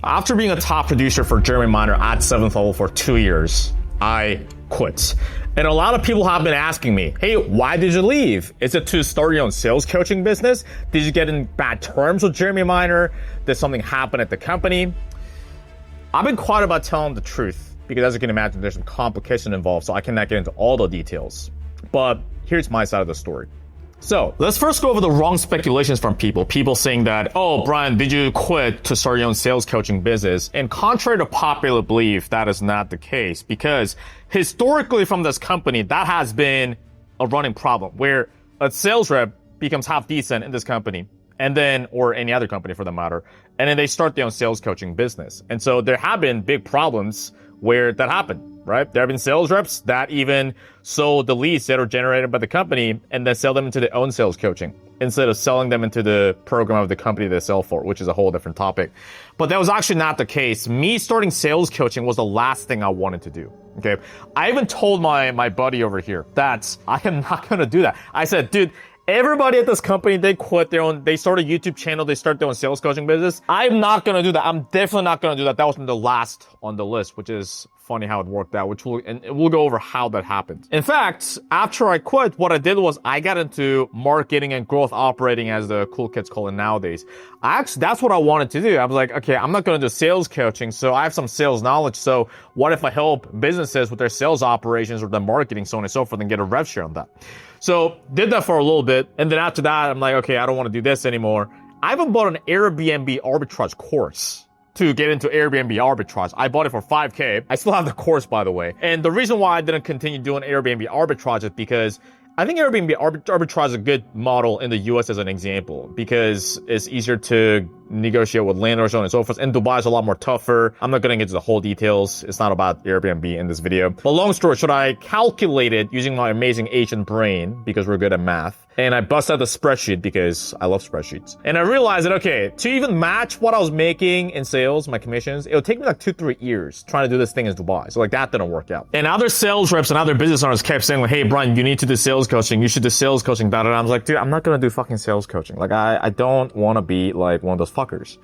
After being a top producer for Jeremy Miner at 7th level for 2 years, I quit. And a lot of people have been asking me, hey, why did you leave? Is it to start your own sales coaching business? Did you get in bad terms with Jeremy Miner? Did something happen at the company? I've been quiet about telling the truth because, as you can imagine, there's some complication involved, so I cannot get into all the details. But here's my side of the story. So let's first go over the wrong speculations from people. People saying that, oh, Brian, did you quit to start your own sales coaching business? And contrary to popular belief, that is not the case, because historically from this company, that has been a running problem where a sales rep becomes half decent in this company and then, or any other company for that matter, and then they start their own sales coaching business. And so there have been big problems where that happened. Right? There have been sales reps that even sold the leads that are generated by the company and then sell them into their own sales coaching instead of selling them into the program of the company they sell for, which is a whole different topic. But that was actually not the case. Me starting sales coaching was the last thing I wanted to do. Okay. I even told my buddy over here that I am not going to do that. I said, dude, everybody at this company, they quit they start a YouTube channel, they start their own sales coaching business. I'm not going to do that. I'm definitely not going to do that. That was the last on the list, which is funny how it worked out, and we'll go over how that happened. In fact, after I quit, what I did was I got into marketing and growth operating, as the cool kids call it nowadays. That's what I wanted to do. I was like, okay, I'm not going to do sales coaching, so I have some sales knowledge. So what if I help businesses with their sales operations or their marketing, so on and so forth, and get a rev share on that? So did that for a little bit. And then after that, I'm like, okay, I don't want to do this anymore. I even bought an Airbnb arbitrage course to get into Airbnb arbitrage. I bought it for $5K. I still have the course, by the way. And the reason why I didn't continue doing Airbnb arbitrage is because I think Airbnb arbitrage is a good model in the US as an example, because it's easier to negotiate with landlords, so on and so forth. And Dubai is a lot more tougher. I'm not going to get into the whole details. It's not about Airbnb in this video. But long story short, I calculated using my amazing Asian brain, because we're good at math. And I bust out the spreadsheet because I love spreadsheets. And I realized that, okay, to even match what I was making in sales, my commissions, it would take me like 2-3 years trying to do this thing in Dubai. So like that didn't work out. And other sales reps and other business owners kept saying like, hey, Brian, you need to do sales coaching. You should do sales coaching. And I was like, dude, I'm not going to do fucking sales coaching. Like I don't want to be like one of those fuckers.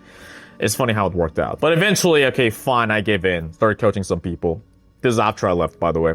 It's funny how it worked out. But eventually, okay, fine, I gave in. Started coaching some people. This is after I left, by the way.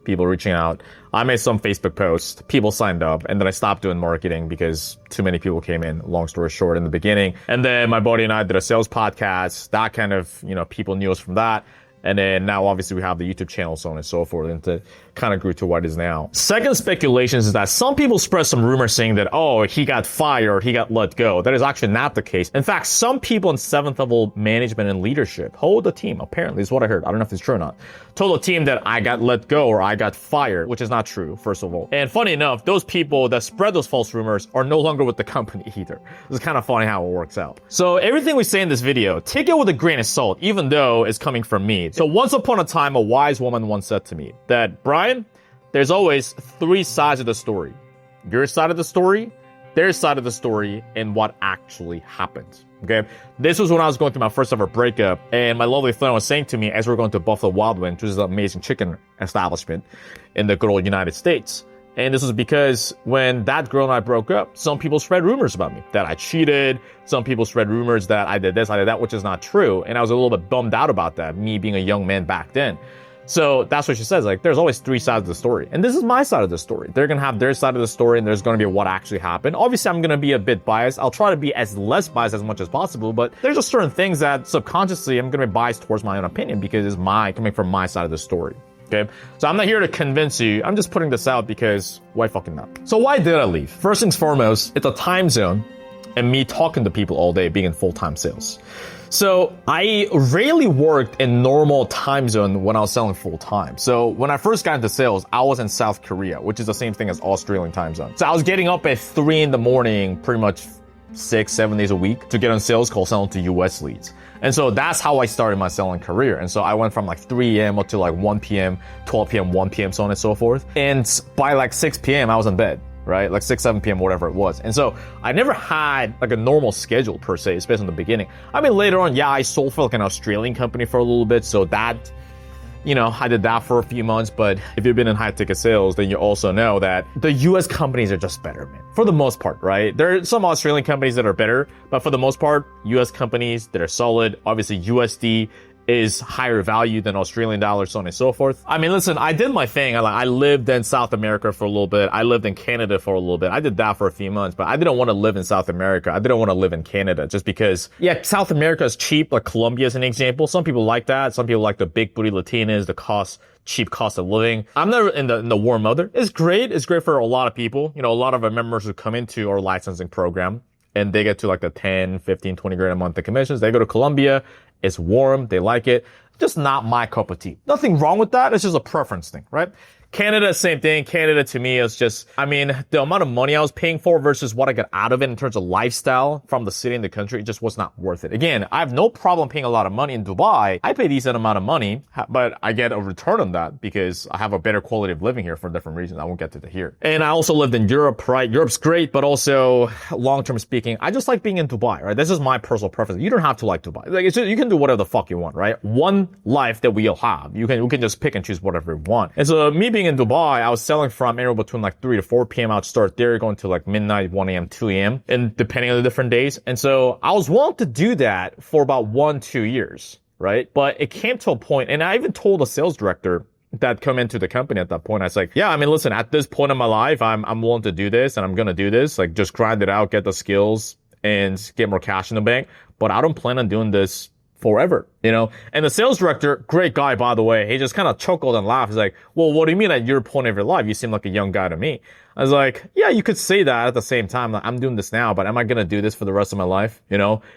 People reaching out. I made some Facebook posts. People signed up. And then I stopped doing marketing because too many people came in, long story short, in the beginning. And then my buddy and I did a sales podcast. That kind of, people knew us from that. And then now obviously we have the YouTube channel, so on and so forth, and it kind of grew to what it is now. Second speculations is that some people spread some rumors saying that, oh, he got fired, he got let go. That is actually not the case. In fact, some people in 7th level management and leadership told the team, apparently is what I heard, I don't know if it's true or not, told the team that I got let go or I got fired, which is not true, first of all. And funny enough, those people that spread those false rumors are no longer with the company either. It's kind of funny how it works out. So everything we say in this video, take it with a grain of salt, even though it's coming from me. So once upon a time, a wise woman once said to me that, Brian, there's always 3 sides of the story. Your side of the story, their side of the story, and what actually happened. Okay? This was when I was going through my first ever breakup, and my lovely friend was saying to me as we were going to Buffalo Wild Wings, which is an amazing chicken establishment in the good old United States. And this was because when that girl and I broke up, some people spread rumors about me, that I cheated. Some people spread rumors that I did this, I did that, which is not true. And I was a little bit bummed out about that, me being a young man back then. So that's what she says, like, there's always 3 sides of the story. And this is my side of the story. They're going to have their side of the story, and there's going to be what actually happened. Obviously, I'm going to be a bit biased. I'll try to be as less biased as much as possible, but there's just certain things that subconsciously I'm going to be biased towards my own opinion because it's coming from my side of the story. Okay, so I'm not here to convince you. I'm just putting this out because why fucking not? So why did I leave? First things foremost, it's a time zone and me talking to people all day, being in full-time sales. So I rarely worked in normal time zone when I was selling full-time. So when I first got into sales, I was in South Korea, which is the same thing as Australian time zone. So I was getting up at 3 in the morning, pretty much 6-7 days a week to get on sales calls selling to US leads. And so that's how I started my selling career. And so I went from like 3 a.m. up to like 1 p.m., 12 p.m., 1 p.m., so on and so forth. And by like 6 p.m., I was in bed, right? Like 6-7 p.m., whatever it was. And so I never had like a normal schedule per se, especially in the beginning. I mean, later on, yeah, I sold for like an Australian company for a little bit. So that I did that for a few months, but if you've been in high ticket sales, then you also know that the US companies are just better, man. For the most part, right? There are some Australian companies that are better, but for the most part, US companies that are solid. Obviously, USD is higher value than Australian dollars, so on and so forth. I mean, listen, I did my thing. I lived in South America for a little bit. I lived in Canada for a little bit. I did that for a few months, but I didn't want to live in South America. I didn't want to live in Canada just because, yeah, South America is cheap, like Colombia is an example. Some people like that. Some people like the big booty Latinas, cheap cost of living. I'm never in the warm weather. It's great. It's great for a lot of people. A lot of our members who come into our licensing program and they get to like the 10, 15, 20 grand a month in commissions. They go to Colombia. It's warm. They like it. Just not my cup of tea. Nothing wrong with that. It's just a preference thing, right? Canada, same thing. Canada to me is just, the amount of money I was paying for versus what I got out of it in terms of lifestyle from the city and the country, it just was not worth it. Again, I have no problem paying a lot of money in Dubai. I pay a decent amount of money, but I get a return on that because I have a better quality of living here for different reasons. I won't get to here. And I also lived in Europe, right? Europe's great, but also long-term speaking, I just like being in Dubai, right? This is my personal preference. You don't have to like Dubai. Like, it's just, you can do whatever the fuck you want, right? One life that we all have. We can just pick and choose whatever we want. And so me being in Dubai, I was selling from anywhere between like 3 to 4 p.m. I would start there, going to like midnight, 1 a.m., 2 a.m., and depending on the different days. And so I was willing to do that for about 1-2 years, right? But it came to a point, and I even told a sales director that come into the company at that point. I was like, yeah, listen, at this point in my life, I'm willing to do this and I'm going to do this, like just grind it out, get the skills and get more cash in the bank. But I don't plan on doing this forever, And the sales director, great guy, by the way, he just kind of chuckled and laughed. He's like, well, what do you mean at your point of your life? You seem like a young guy to me. I was like, yeah, you could say that at the same time. Like, I'm doing this now, but am I going to do this for the rest of my life?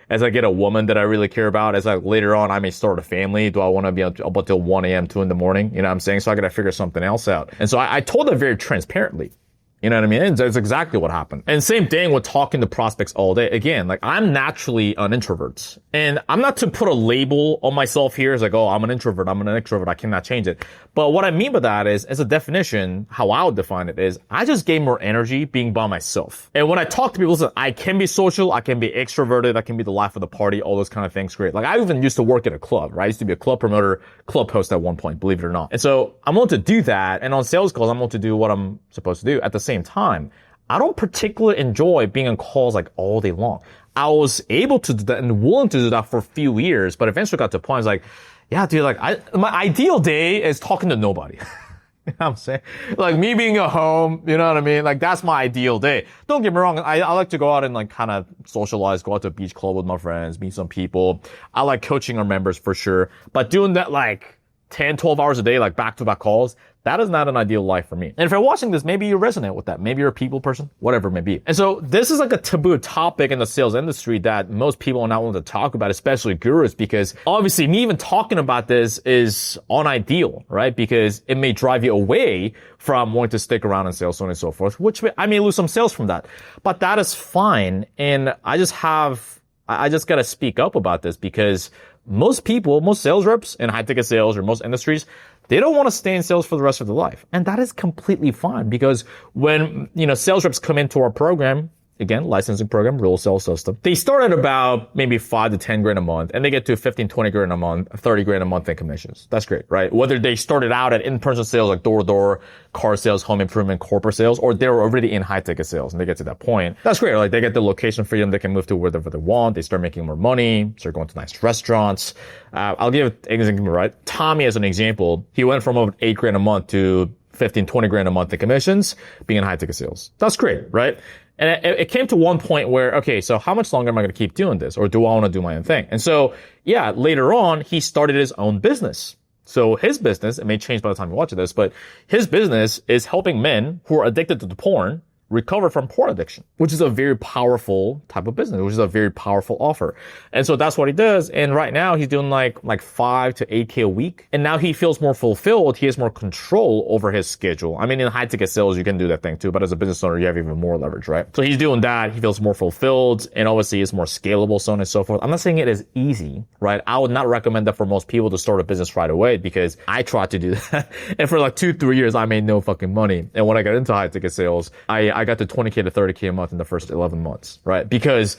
As I get a woman that I really care about, as later on, I may start a family. Do I want to be up until 1 a.m., 2 in the morning? You know what I'm saying? So I got to figure something else out. And so I told her very transparently. You know what I mean? That's exactly what happened. And same thing with talking to prospects all day. Again, like I'm naturally an introvert. And I'm not to put a label on myself here. It's like, oh, I'm an introvert. I'm an extrovert. I cannot change it. But what I mean by that is, as a definition, how I would define it is, I just gain more energy being by myself. And when I talk to people, listen, I can be social. I can be extroverted. I can be the life of the party. All those kind of things. Great. Like I even used to work at a club, right? I used to be a club promoter, club host at one point, believe it or not. And so I'm willing to do that. And on sales calls, I'm willing to do what I'm supposed to do. At the same time, I don't particularly enjoy being on calls like all day long. I was able to do that and willing to do that for a few years, but eventually got to a point I was like, yeah, dude, like my ideal day is talking to nobody. You know what I'm saying? Like me being at home, you know what I mean? Like that's my ideal day. Don't get me wrong. I like to go out and like kind of socialize, go out to a beach club with my friends, meet some people. I like coaching our members for sure, but doing that like 10, 12 hours a day, like back-to-back calls, that is not an ideal life for me. And if you're watching this, maybe you resonate with that. Maybe you're a people person, whatever it may be. And so this is like a taboo topic in the sales industry that most people are not willing to talk about, especially gurus, because obviously me even talking about this is unideal, right? Because it may drive you away from wanting to stick around in sales, so on and so forth, which I may lose some sales from that. But that is fine. And I just gotta speak up about this because most people, most sales reps in high ticket sales or most industries, they don't want to stay in sales for the rest of their life. And that is completely fine because when, sales reps come into our program, again, licensing program, real sales system, they start at about maybe 5 to 10 grand a month and they get to 15, 20 grand a month, 30 grand a month in commissions. That's great, right? Whether they started out at in-person sales like door-to-door, car sales, home improvement, corporate sales, or they're already in high ticket sales and they get to that point. That's great. Like they get the location freedom. They can move to wherever they want. They start making more money, start going to nice restaurants. I'll give an example, right? Tommy as an example, he went from about 8 grand a month to 15, 20 grand a month in commissions being in high ticket sales. That's great, right? And it came to one point where, okay, so how much longer am I going to keep doing this? Or do I want to do my own thing? And so, yeah, later on, he started his own business. So his business, it may change by the time you watch this, but his business is helping men who are addicted to the porn recover from porn addiction, which is a very powerful type of business, which is a very powerful offer. And so that's what he does. And right now he's doing like 5 to 8K a week. And now he feels more fulfilled. He has more control over his schedule. I mean, in high ticket sales, you can do that thing too, but as a business owner, you have even more leverage, right? So he's doing that. He feels more fulfilled and obviously it's more scalable, so on and so forth. I'm not saying it is easy, right? I would not recommend that for most people to start a business right away because I tried to do that. And for like 2-3 years, I made no fucking money. And when I got into high ticket sales, I got to 20K to 30K a month in the first 11 months, right? Because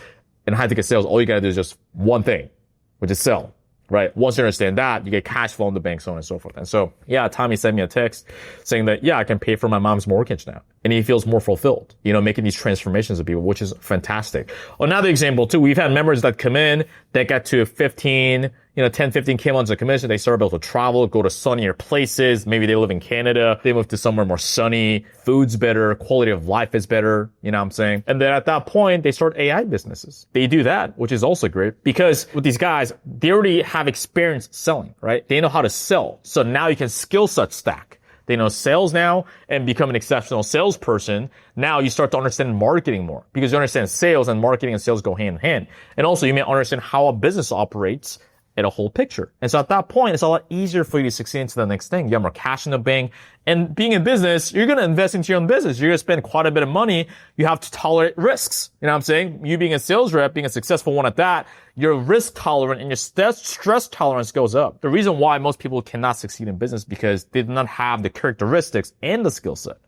in high ticket sales, all you gotta do is just one thing, which is sell. right? Once you understand that, you get cash flow in the bank, so on and so forth. And so, yeah, Tommy sent me a text saying that, yeah, I can pay for my mom's mortgage now. And he feels more fulfilled, making these transformations of people, which is fantastic. Another example too, we've had members that come in that get to 10, 15K months of commission. They start able to travel, go to sunnier places. Maybe they live in Canada. They move to somewhere more sunny. Food's better. Quality of life is better. You know what I'm saying? And then at that point, they start AI businesses. They do that, which is also great because with these guys, they already have experience selling, right? They know how to sell. So now you can skill set stack. They know sales now and become an exceptional salesperson. Now you start to understand marketing more because you understand sales and marketing and sales go hand in hand. And also you may understand how a business operates in a whole picture. And so at that point, it's a lot easier for you to succeed into the next thing. You have more cash in the bank. And being in business, you're going to invest into your own business. You're going to spend quite a bit of money. You have to tolerate risks. You know what I'm saying? You being a sales rep, being a successful one at that, your risk tolerance and your stress tolerance goes up. The reason why most people cannot succeed in business because they do not have the characteristics and the skill set,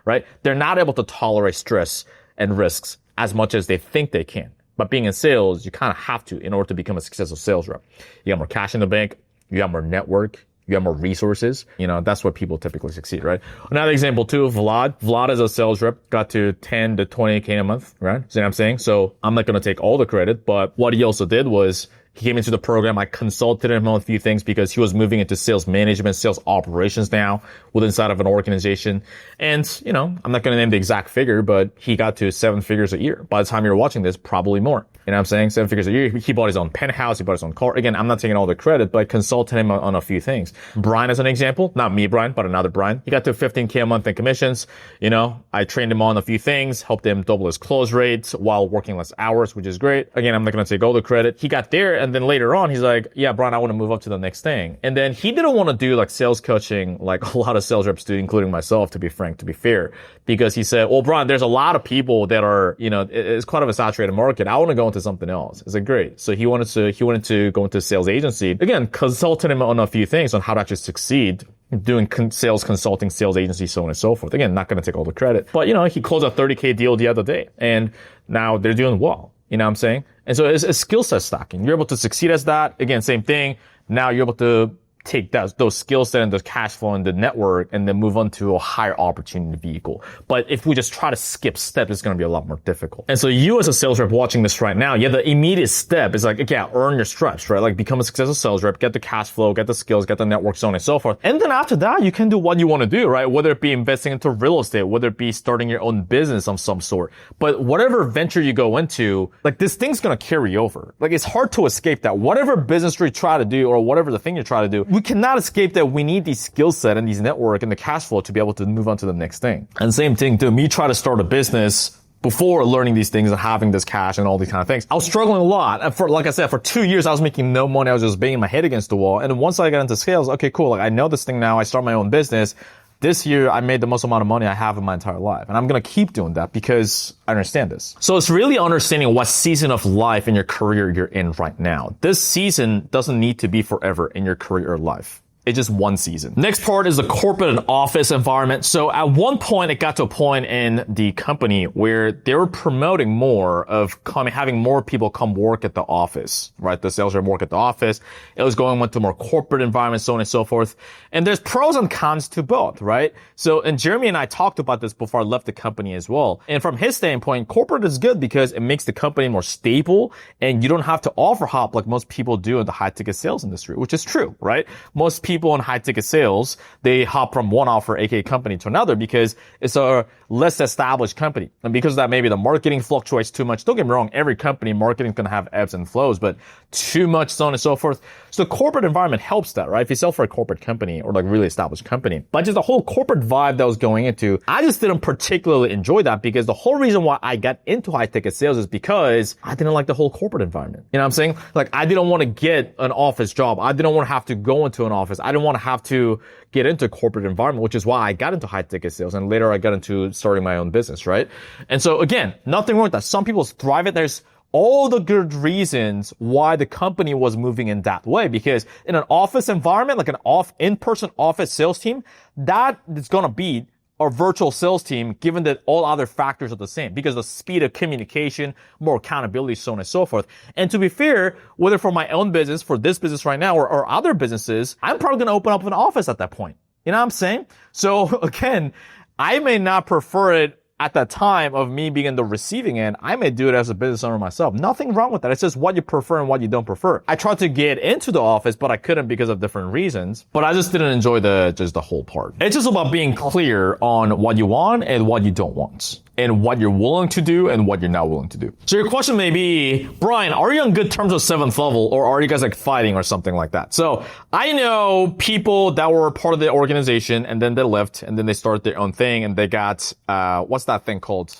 right? They're not able to tolerate stress and risks as much as they think they can. But being in sales, you kind of have to in order to become a successful sales rep. You have more cash in the bank. You have more network. You have more resources. That's where people typically succeed, right? Another example too, Vlad. Vlad as a sales rep got to 10 to 20K a month, right? See what I'm saying? So I'm not going to take all the credit, but what he also did was he came into the program. I consulted him on a few things because he was moving into sales management, sales operations now within inside of an organization. And, I'm not going to name the exact figure, but he got to 7 figures a year. By the time you're watching this, probably more. You know what I'm saying? 7 figures a year. He bought his own penthouse. He bought his own car. Again, I'm not taking all the credit, but I consulted him on a few things. Brian as an example, not me, Brian, but another Brian. He got to 15K a month in commissions. I trained him on a few things, helped him double his close rates while working less hours, which is great. Again, I'm not going to take all the credit. He got there. And then later on, he's like, yeah, Brian, I want to move up to the next thing. And then he didn't want to do like sales coaching like a lot of sales reps do, including myself, to be fair, because he said, well, Brian, there's a lot of people that are, it's quite of a saturated market. I want to go into something else. I said, great. So he wanted to go into a sales agency. Again, consulted him on a few things on how to actually succeed doing sales consulting, sales agency, so on and so forth. Again, not going to take all the credit, but he closed a 30K deal the other day and now they're doing well. You know what I'm saying? And so it's skill set stacking. You're able to succeed as that. Again, same thing. Now you're able to take those skill set and the cash flow and the network and then move on to a higher opportunity vehicle. But if we just try to skip steps, it's going to be a lot more difficult. And so you as a sales rep watching this right now, the immediate step is like, okay, earn your stripes, right? Like become a successful sales rep, get the cash flow, get the skills, get the network, so on and so forth. And then after that, you can do what you want to do, right? Whether it be investing into real estate, whether it be starting your own business of some sort. But whatever venture you go into, like this thing's going to carry over. Like it's hard to escape that. Whatever business you try to do or whatever the thing you try to do, we cannot escape that we need these skill set and these network and the cash flow to be able to move on to the next thing. And same thing to me, try to start a business before learning these things and having this cash and all these kind of things. I was struggling a lot. And like I said, for 2 years, I was making no money. I was just banging my head against the wall. And once I got into sales, okay, cool. Like I know this thing now. I start my own business. This year, I made the most amount of money I have in my entire life. And I'm going to keep doing that because I understand this. So it's really understanding what season of life in your career you're in right now. This season doesn't need to be forever in your career or life. It's just one season. Next part is the corporate and office environment. So at one point, it got to a point in the company where they were promoting more of having more people come work at the office, right? The sales rep work at the office. It was going into more corporate environment, so on and so forth. And there's pros and cons to both, right? So, and Jeremy and I talked about this before I left the company as well. And from his standpoint, corporate is good because it makes the company more stable and you don't have to offer hop like most people do in the high ticket sales industry, which is true, right? Most people in high ticket sales, they hop from one offer, aka company, to another because it's a less established company. And because of that, maybe the marketing fluctuates too much. Don't get me wrong, every company marketing can have ebbs and flows, but too much, so on and so forth. So the corporate environment helps that, right? If you sell for a corporate company or like really established company, but just the whole corporate vibe that I was going into, I just didn't particularly enjoy that because the whole reason why I got into high ticket sales is because I didn't like the whole corporate environment. You know what I'm saying? Like I didn't want to get an office job. I didn't want to have to go into an office. I didn't want to have to get into corporate environment, which is why I got into high ticket sales and later I got into starting my own business, right? And so again, nothing wrong with that. Some people thrive it. There's all the good reasons why the company was moving in that way because in an office environment, like an in-person office sales team, that is going to be a virtual sales team, given that all other factors are the same, because the speed of communication, more accountability, so on and so forth. And to be fair, whether for my own business, for this business right now, or other businesses, I'm probably going to open up an office at that point. You know what I'm saying? So again, I may not prefer it at that time of me being in the receiving end. I may do it as a business owner myself. Nothing wrong with that. It's just what you prefer and what you don't prefer. I tried to get into the office, but I couldn't because of different reasons. But I just didn't enjoy the whole part. It's just about being clear on what you want and what you don't want, and what you're willing to do and what you're not willing to do. So your question may be, Brian, are you on good terms with 7th level, or are you guys like fighting or something like that? So I know people that were part of the organization and then they left and then they started their own thing and they got, what's that thing called?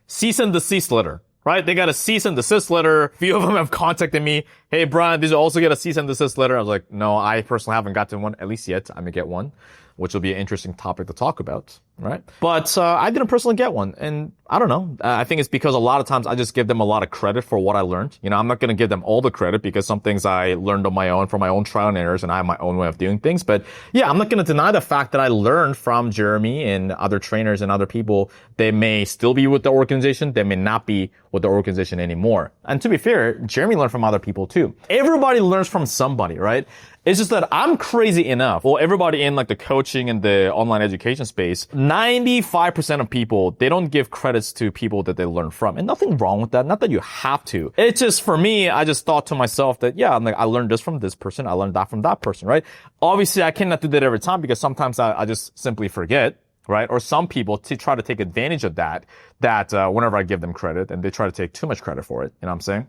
Cease and desist letter, right? They got a cease and desist letter. A few of them have contacted me. Hey, Brian, did you also get a cease and desist letter? I was like, no, I personally haven't gotten one, at least yet. I may get one, which will be an interesting topic to talk about, right? But I didn't personally get one, and I don't know. I think it's because a lot of times I just give them a lot of credit for what I learned. You know, I'm not going to give them all the credit because some things I learned on my own from my own trial and errors, and I have my own way of doing things. But yeah, I'm not going to deny the fact that I learned from Jeremy and other trainers and other people. They may still be with the organization. They may not be with the organization anymore. And to be fair, Jeremy learned from other people too. Everybody learns from somebody, right? It's just that I'm crazy enough. Well, everybody in like the coaching and the online education space, 95% of people, they don't give credits to people that they learn from. And nothing wrong with that. Not that you have to. It's just for me, I just thought to myself that, yeah, I'm like, I learned this from this person. I learned that from that person, right? Obviously, I cannot do that every time because sometimes I just simply forget. Right? Or some people try to take advantage of that whenever I give them credit, and they try to take too much credit for it. You know what I'm saying?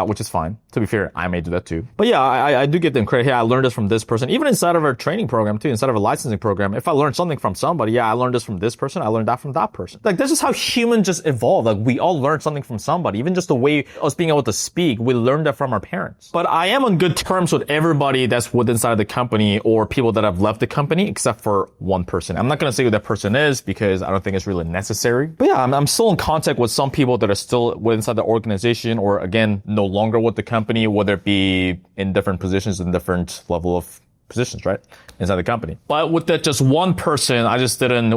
Which is fine. To be fair, I may do that too. But yeah, I do give them credit. Hey, I learned this from this person. Even inside of our training program too, inside of a licensing program, if I learned something from somebody, yeah, I learned this from this person. I learned that from that person. Like, this is how humans just evolve. Like, we all learn something from somebody. Even just the way us being able to speak, we learned that from our parents. But I am on good terms with everybody that's inside the company or people that have left the company, except for one person. I'm not going to say who that person is because I don't think it's really necessary. But yeah, I'm still in contact with some people that are still inside the organization, or again, no longer with the company, whether it be in different positions and different level of positions, right? Inside the company. But with that just one person,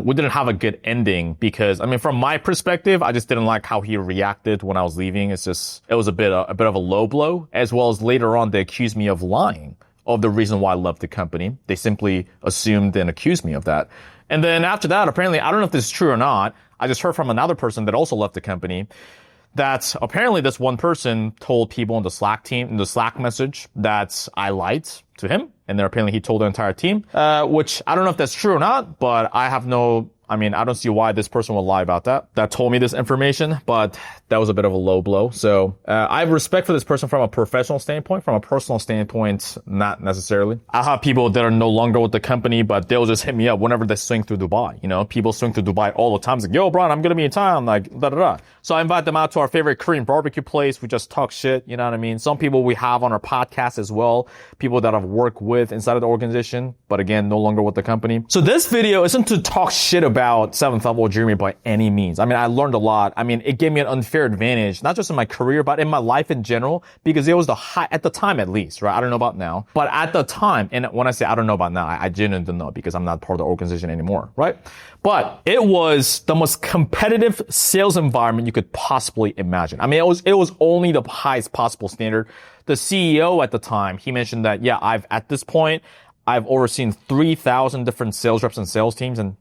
we didn't have a good ending because, I mean, from my perspective, I just didn't like how he reacted when I was leaving. It was a bit of a low blow, as well as later on, they accused me of lying of the reason why I left the company. They simply assumed and accused me of that. And then after that, apparently, I don't know if this is true or not, I just heard from another person that also left the company that apparently this one person told people in the Slack message that I lied to him. And then apparently he told the entire team, which I don't know if that's true or not, but I don't see why this person would lie about that. That told me this information, but that was a bit of a low blow. So I have respect for this person from a professional standpoint. From a personal standpoint, not necessarily. I have people that are no longer with the company, but they'll just hit me up whenever they swing through Dubai. You know, people swing through Dubai all the time. It's like, yo, Brian, I'm going to be in town. Like, da-da-da. So I invite them out to our favorite Korean barbecue place. We just talk shit. You know what I mean? Some people we have on our podcast as well. People that I've worked with inside of the organization, but again, no longer with the company. So this video isn't to talk shit about 7th level Jeremy by any means. I mean, I learned a lot. I mean, it gave me an unfair advantage, not just in my career, but in my life in general, because it was the high, at the time at least, right? I don't know about now, but at the time, and when I say I don't know about now, I genuinely don't know because I'm not part of the organization anymore, right? But it was the most competitive sales environment you could possibly imagine. I mean, it was only the highest possible standard. The CEO at the time, he mentioned that, yeah, at this point, I've overseen 3,000 different sales reps and sales teams and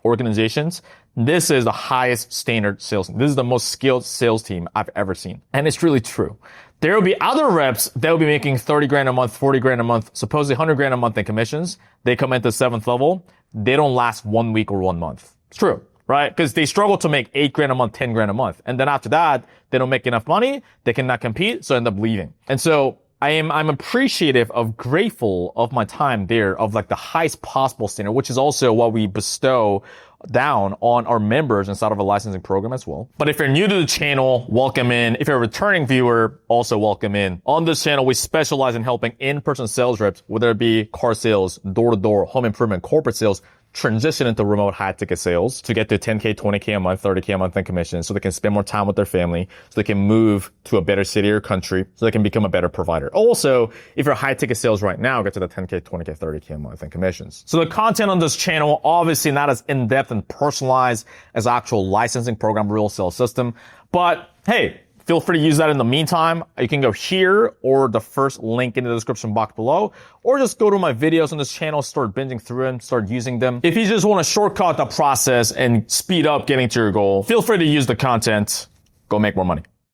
organizations. This is the highest standard sales team. This is the most skilled sales team I've ever seen. And it's really true. There will be other reps that will be making 30 grand a month, 40 grand a month, supposedly 100 grand a month in commissions. They come into 7th level. They don't last 1 week or 1 month. It's true, right? Because they struggle to make 8 grand a month, 10 grand a month. And then after that, they don't make enough money. They cannot compete. So end up leaving. And so I'm appreciative grateful of my time there, of like the highest possible standard, which is also what we bestow down on our members inside of a licensing program as well. But if you're new to the channel, welcome in. If you're a returning viewer, also welcome in. On this channel, we specialize in helping in-person sales reps, whether it be car sales, door-to-door, home improvement, corporate sales, transition into remote high ticket sales to get to 10K, 20K a month, 30K a month in commissions so they can spend more time with their family, so they can move to a better city or country, so they can become a better provider. Also, if you're high ticket sales right now, get to the 10K, 20K, 30K a month in commissions. So the content on this channel, obviously not as in-depth and personalized as actual licensing program real sales system, but hey, feel free to use that in the meantime. You can go here or the first link in the description box below, or just go to my videos on this channel, start binging through them, start using them. If you just want to shortcut the process and speed up getting to your goal, feel free to use the content. Go make more money.